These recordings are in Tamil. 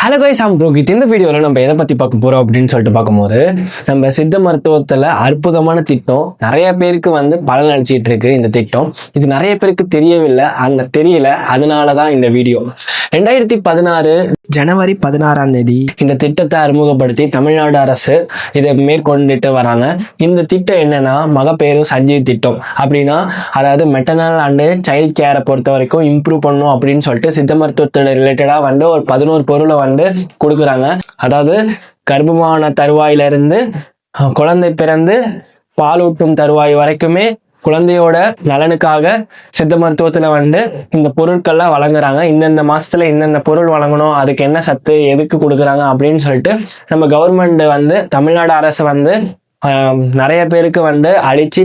Hello guys, Rohit. இந்த வீடியோவில் நம்ம எதை பற்றி பார்க்க போகிறோம் அப்படின்னு சொல்லிட்டு பார்க்கும்போது, நம்ம சித்த மருத்துவத்தில் அற்புதமான திட்டம் நிறைய பேருக்கு பலன் அளிச்சிட்டு இருக்கு. இந்த திட்டம் இது நிறைய பேருக்கு தெரியவில்லை, தெரியல. அதனால தான் இந்த வீடியோ. 2016 ஜனவரி 16 இந்த திட்டத்தை அறிமுகப்படுத்தி தமிழ்நாடு அரசு இதை மேற்கொண்டுட்டு வராங்க. இந்த திட்டம் என்னன்னா மகப்பேறு சஞ்சீவ் திட்டம். அப்படின்னா அதாவது மெட்டர்னல் அண்டு சைல்ட் கேரை பொறுத்த வரைக்கும் இம்ப்ரூவ் பண்ணும் அப்படின்னு சொல்லிட்டு சித்த மருத்துவத்தோட ரிலேட்டடா ஒரு 11 பொருளை கொடுக்குறாங்க. அதாவது கர்ப்பமான தருவாயிலிருந்து குழந்தை பிறந்து பாலூட்டும் தருவாய் வரைக்குமே குழந்தையோட நலனுக்காக சித்த மருத்துவத்துல இந்த பொருட்கள்லாம் வழங்குறாங்க. இந்தந்த மாசத்துல இந்தந்த பொருள் வழங்கணும், அதுக்கு என்ன சத்து, எதுக்கு கொடுக்குறாங்க அப்படின்னு சொல்லிட்டு நம்ம கவர்மெண்ட் தமிழ்நாடு அரசு நிறைய பேருக்கு அழிச்சு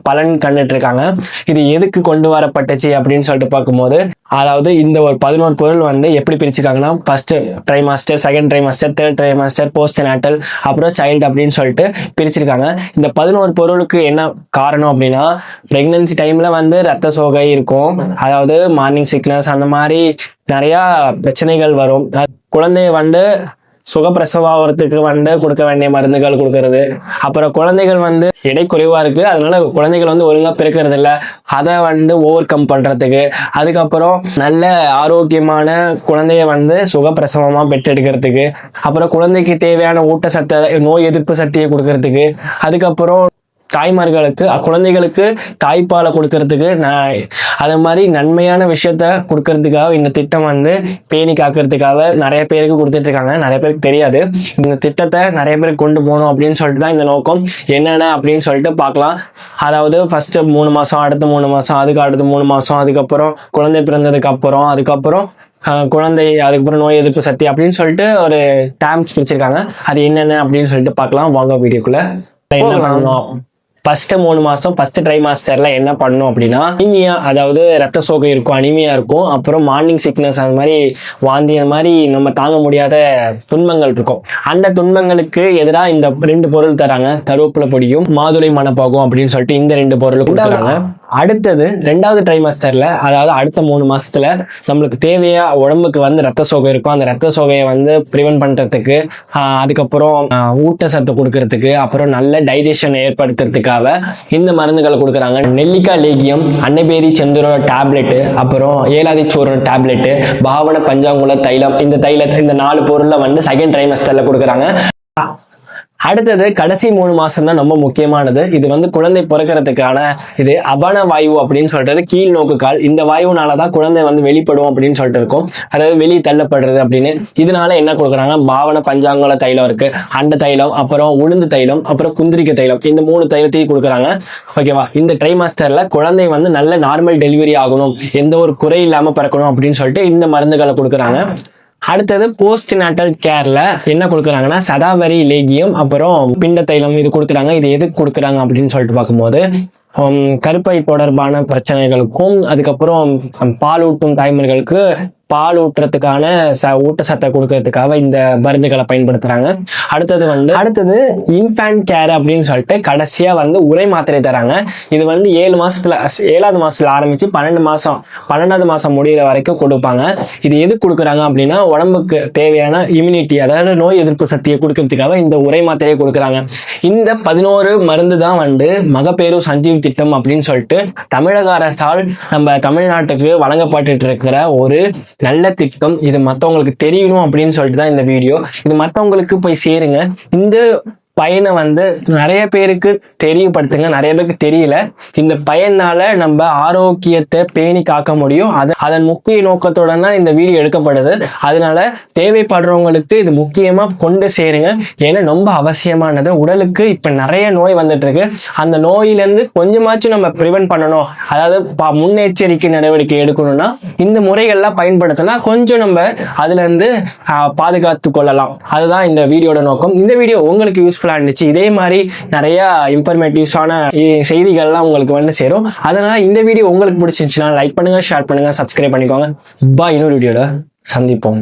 பலன் கண்டுட்டு இருக்காங்க. இது எதுக்கு கொண்டு வரப்பட்டுச்சு அப்படின்னு சொல்லிட்டு பார்க்கும்போது, அதாவது இந்த ஒரு 11 பொருள் எப்படி பிரிச்சிருக்காங்கன்னா, first trimester, second trimester, third trimester, post natal, அப்புறம் சைல்டு அப்படின்னு சொல்லிட்டு பிரிச்சிருக்காங்க. இந்த 11 பொருளுக்கு என்ன காரணம் அப்படின்னா, பிரெக்னன்சி டைம்ல ரத்த சோகை இருக்கும், அதாவது மார்னிங் சிக்னஸ், அந்த மாதிரி நிறைய பிரச்சனைகள் வரும். குழந்தைய சுகப்பிரசவாகிறதுக்கு கொடுக்க வேண்டிய மருந்துகள் கொடுக்கறது. அப்புறம் குழந்தைகள் எடை குறைவா இருக்கு, அதனால குழந்தைகள் ஒழுங்கா பிறக்கிறது இல்லை, அதை ஓவர் கம் பண்றதுக்கு. அதுக்கப்புறம் நல்ல ஆரோக்கியமான குழந்தைய சுகப்பிரசவமா பெற்றெடுக்கிறதுக்கு. அப்புறம் குழந்தைக்கு தேவையான ஊட்டச்சத்தை, நோய் எதிர்ப்பு சக்தியை கொடுக்கறதுக்கு. அதுக்கப்புறம் தாய்மார்களுக்கு, குழந்தைகளுக்கு தாய்ப்பாலை கொடுக்கறதுக்கு, அது மாதிரி நன்மையான விஷயத்த கொடுக்கறதுக்காக இந்த திட்டம் பேணி காக்கிறதுக்காக நிறைய பேருக்கு கொடுத்துட்டு இருக்காங்க. நிறைய பேருக்கு தெரியாது. இந்த திட்டத்தை நிறைய பேருக்கு கொண்டு போகணும் அப்படின்னு சொல்லிட்டு தான் இந்த நோக்கம். என்னென்ன அப்படின்னு சொல்லிட்டு பார்க்கலாம். அதாவது ஃபர்ஸ்ட் 3 மாசம், அடுத்த 3 மாசம், அதுக்கு அடுத்த 3 மாசம், அதுக்கப்புறம் குழந்தை பிறந்ததுக்கு அப்புறம், அதுக்கப்புறம் குழந்தை, அதுக்கப்புறம் நோய் எதிர்ப்பு சக்தி அப்படின்னு சொல்லிட்டு ஒரு டேர்ம்ஸ் பிரிச்சிருக்காங்க. அது என்னென்ன அப்படின்னு சொல்லிட்டு பார்க்கலாம். வாங்க வீடியோக்குள்ள. என்ன பண்ணணும்? ஃபர்ஸ்ட் 3 மாசம் ஃபர்ஸ்ட் ட்ரைமாஸ்டர்ல என்ன பண்ணும் அப்படின்னா, அனிமியா, அதாவது ரத்த சோகை இருக்கும், அனிமியா இருக்கும். அப்புறம் மார்னிங் சிக்னஸ், அந்த மாதிரி வாந்தி, அந்த மாதிரி நம்ம தாங்க முடியாத துன்பங்கள் இருக்கும். அந்த துன்பங்களுக்கு எதிராக இந்த 2 பொருள் தராங்க. கருவேப்பிலை பொடியும் மாதுளை மணப்பாகும் அப்படின்னு சொல்லிட்டு இந்த 2 பொருள் கொடுக்குறாங்க. அடுத்தது 2வது ட்ரைமாஸ்டர்ல, அதாவது அடுத்த 3 மாசத்துல நம்மளுக்கு தேவையா உடம்புக்கு ரத்த சோகை இருக்கும், அந்த ரத்த சோகையை ப்ரிவென்ட் பண்றதுக்கு, அதுக்கப்புறம் ஊட்டச்சத்து கொடுக்கறதுக்கு, அப்புறம் நல்ல டைஜஷன் ஏற்படுத்துறதுக்காக இந்த மருந்துகளை கொடுக்குறாங்க. நெல்லிக்காய் லேகியம், அன்னைபேரி செந்தூர டேப்லெட், அப்புறம் ஏலாதி சூரண டேப்லெட், பாவன பஞ்சாங்குல தைலம். இந்த தைலத்தை, இந்த 4 பொருள்ல செகண்ட் ட்ரைமாஸ்டர்ல கொடுக்குறாங்க. அடுத்தது கடைசி 3 மாசம் தான் ரொம்ப முக்கியமானது. இது குழந்தை பிறக்கிறதுக்கான இது அபன வாயு அப்படின்னு சொல்றது, கீழ் நோக்கு கால். இந்த வாயுனாலதான் குழந்தை வெளிப்படும் அப்படின்னு சொல்லிட்டு இருக்கும், அதாவது வெளியே தள்ளப்படுறது அப்படின்னு. இதனால என்ன கொடுக்குறாங்க, பாவன பஞ்சாங்குல தைலம் இருக்கு, அண்ட தைலம், அப்புறம் உளுந்து தைலம், அப்புறம் குந்திரிக்க தைலம். இந்த 3 தைலத்தையும் கொடுக்குறாங்க. ஓகேவா? இந்த ட்ரைமாஸ்டர்ல குழந்தை நல்ல நார்மல் டெலிவரி ஆகணும், எந்த ஒரு குறை இல்லாம பிறக்கணும் அப்படின்னு சொல்லிட்டு இந்த மருந்துகளை கொடுக்குறாங்க. அடுத்தது போஸ்ட் நேட்டல் கேர்ல என்ன கொடுக்குறாங்கன்னா, சதாவரி லேகியம், அப்புறம் பிண்ட தைலம், இது கொடுக்குறாங்க. இது எதுக்கு கொடுக்குறாங்க அப்படின்னு சொல்லிட்டு பார்க்கும்போது, கருப்பை தொடர்பான பிரச்சனைகளுக்கும், அதுக்கப்புறம் பாலூட்டும் தாய்மார்களுக்கு பால் ஊட்டுறதுக்கான ஊட்டச்சத்தை கொடுக்கறதுக்காக இந்த மருந்துகளை பயன்படுத்துறாங்க. அடுத்தது இன்ஃபேன்ட் கேர் அப்படின்னு சொல்லிட்டு கடைசியா உரை மாத்திரை தராங்க. இது 7வது மாசத்துல ஆரம்பிச்சு 12வது மாசம் முடிகிற வரைக்கும் கொடுப்பாங்க. இது எது கொடுக்குறாங்க அப்படின்னா, உடம்புக்கு தேவையான இம்யூனிட்டி, அதாவது நோய் எதிர்ப்பு சக்தியை கொடுக்கறதுக்காக இந்த உரை மாத்திரையை கொடுக்குறாங்க. இந்த 11 மருந்து தான் மகப்பேறு சஞ்சீவ் திட்டம் அப்படின்னு சொல்லிட்டு தமிழக அரசால் நம்ம தமிழ்நாட்டுக்கு வழங்கப்பட்டு இருக்கிற ஒரு நல்ல திட்டம். இது மற்றவங்களுக்கு தெரியணும் அப்படின்னு சொல்லிட்டு தான் இந்த வீடியோ. இது மற்றவங்களுக்கு போய் சேருங்க. இந்த பயனை நிறைய பேருக்கு தெரியப்படுத்துங்க. நிறைய பேருக்கு தெரியல. இந்த பயனால நம்ம ஆரோக்கியத்தை பேணி காக்க முடியும். அதன் முக்கிய நோக்கத்தோட தான் இந்த வீடியோ எடுக்கப்படுது. அதனால தேவைப்படுறவங்களுக்கு இது முக்கியமா கொண்டு சேருங்க. ஏன்னா ரொம்ப அவசியமானது. உடலுக்கு இப்ப நிறைய நோய் வந்துட்டு இருக்கு. அந்த நோயிலிருந்து கொஞ்சமாச்சும் நம்ம ப்ரிவென்ட் பண்ணணும், அதாவது முன்னெச்சரிக்கை நடவடிக்கை எடுக்கணும்னா இந்த முறைகள்லாம் பயன்படுத்தினா கொஞ்சம் நம்ம அதுல இருந்து பாதுகாத்து கொள்ளலாம். அதுதான் இந்த வீடியோட நோக்கம். இந்த வீடியோ உங்களுக்கு யூஸ்ஃபுல் இருந்துச்சு. இதே மாதிரி நிறைய இன்ஃபர்மேட்டிவ்ஸான செய்திகள்லாம் உங்களுக்கு சேரும். அதனால இந்த வீடியோ உங்களுக்கு பிடிச்சிருந்துச்சுன்னா லைக் பண்ணுங்க, ஷேர் பண்ணுங்க, சப்ஸ்கிரைப் பண்ணிக்கோங்க. இன்னொரு வீடியோல சந்திப்போம்.